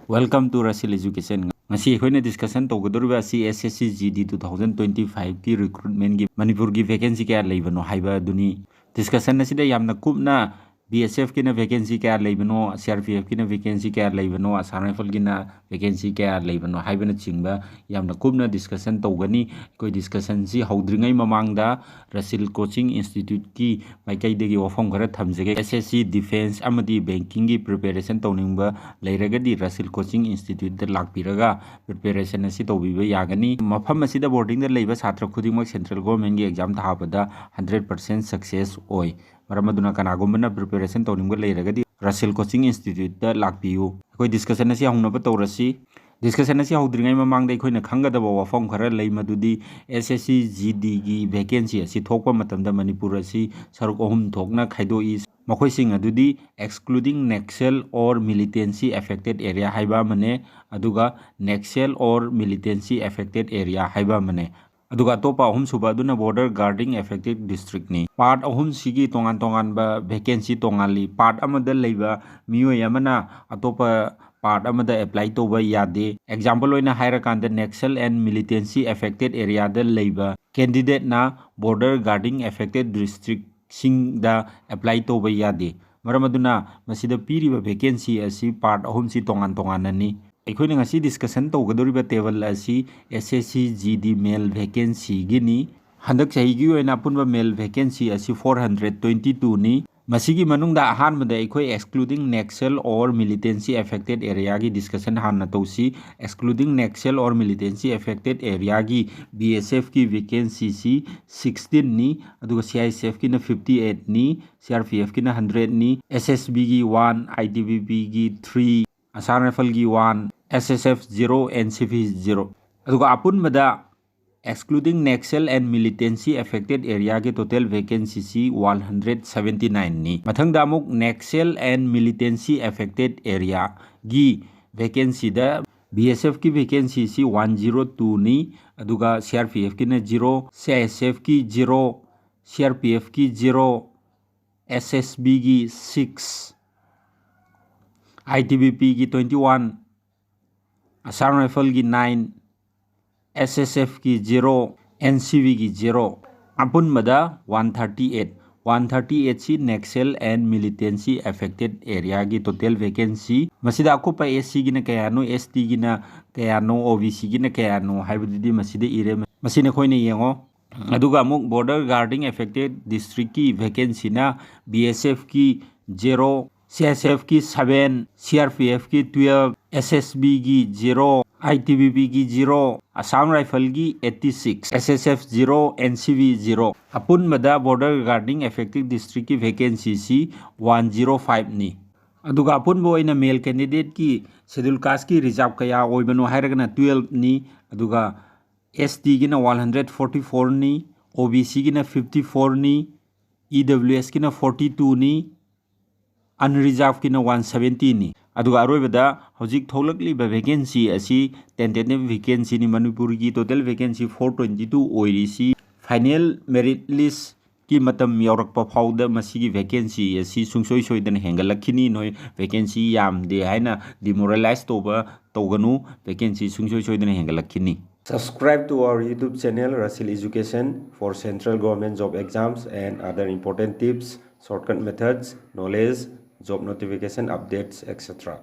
Welcome to Rasil Education. Ngasi akhoi na discussion tawgadoriba asi SSC GD 2025 ki recruitment gi Manipur gi vacancy kaya leibano haiba duni discussion asida yamna kupna BSF ki na vacancy kaya leibano CRPF ki na vacancy kaya leibano Assam Rifle ki na vacancy kaya leibano haiba na chingba yamna kupna discussion tawgani koi discussion si haudringai mamangda Rasil Coaching Institute ki maikai degi wafam khara thamjage SSC Defense amadi banking gi preparation tawningba leiragadi Rasil Coaching Institute da lakpiraga preparation asi tawbiba yagani mafam asida boarding da leiba chhatra khudingmak central government gi exam thabada 100% success oi maramaduna kanagumna preparation tawningba leiragadi Rasil Coaching Institute da lakpiyu koi discussion asi hungnaba tawrasi discussion asi haudringai mamangda ikhoina khangadaba wafam khara lei madudi SSC GD gi vacancy asi thokpa matamda Manipur asi saruk ohum thokna khaidoi makhoi sing adudi excluding Naxal or militancy affected area haiba mane aduga Naxal or militancy affected area haiba mane aduga topa ahum suba aduna border guarding affected district ni part ahum sigi tongan ba vacancy tongali part amada leiba miyoi amana atopa part amada apply to ba yade example oina hairakanda Naxal and militancy affected area da leiba candidate na border guarding affected district sing da apply to ba yade maramaduna masida piriba vacancy asi part ahum si tongan nani akhoi ngasi discussion tawgadoriba table asi SSC GD male vacancy gini handak chahi gi oina punba male vacancy asi 422 ni masigi manungda ahanbada akhoi excluding Naxal or militancy affected area gi discussion hanna tawsi excluding Naxal or militancy affected area gi BSF ki vacancy si 16 ni aduga CISF ki na 58 ni CRPF ki na 100 ni SSB gi 1 ITBP gi 3 Assam Rifle gi 1 SSF 0 NCV 0 aduga apun mada excluding Naxal and militancy affected area ke total vacancy si 179 ni mathangda amuk Naxal and militancy affected area gi vacancy da BSF ki vacancy si 102 ni aduga CRPF ki na 0 CISF ki 0 CRPF ki 0 SSB gi 6 ITBP ki 21 Assam Rifle ki 9 SSF की 0 NCV की 0 अपन मदा 138 सी Naxal and militancy affected area की total vacancy मसीदा आपको pa SC की न कयानो ST की न कयानो OBC की न कयानो हाइब्रिडी मसीदे इरे मसीने कोई नहीं येंगो अदुगा मुक border guarding affected district की vacancy ना BSF की 0 CSF की 7 CRPF की 12 SSB की 0 ITBP की 0 Assam Rifle की 86 SSF 0 NCV 0 अपन मदा border guarding affected district की vacancy सी 105 ni अदुगा अपन बो इन male candidate की schedule caste की reserve कया ओइबनो हाइरगना 12 ni अदुगा ST की ना 144 ni OBC की ना 54 ni EWS की ना 42 ni unreserved की ना 170 ni aduga aroibada hojik tholakli ba vacancy asi tentative vacancy ni Manipur gi total vacancy 422 oiri si final merit list ki matam yaurakpa phauda masigi vacancy asi sungsoi soidan hengalakhini noi vacancy yamde haina demoralize toba toganu vacancy sungsoi soidan hengalakhini. Subscribe to our YouTube channel Rasil Education for central government job exams and other important tips, shortcut methods, knowledge, job notification updates, etc.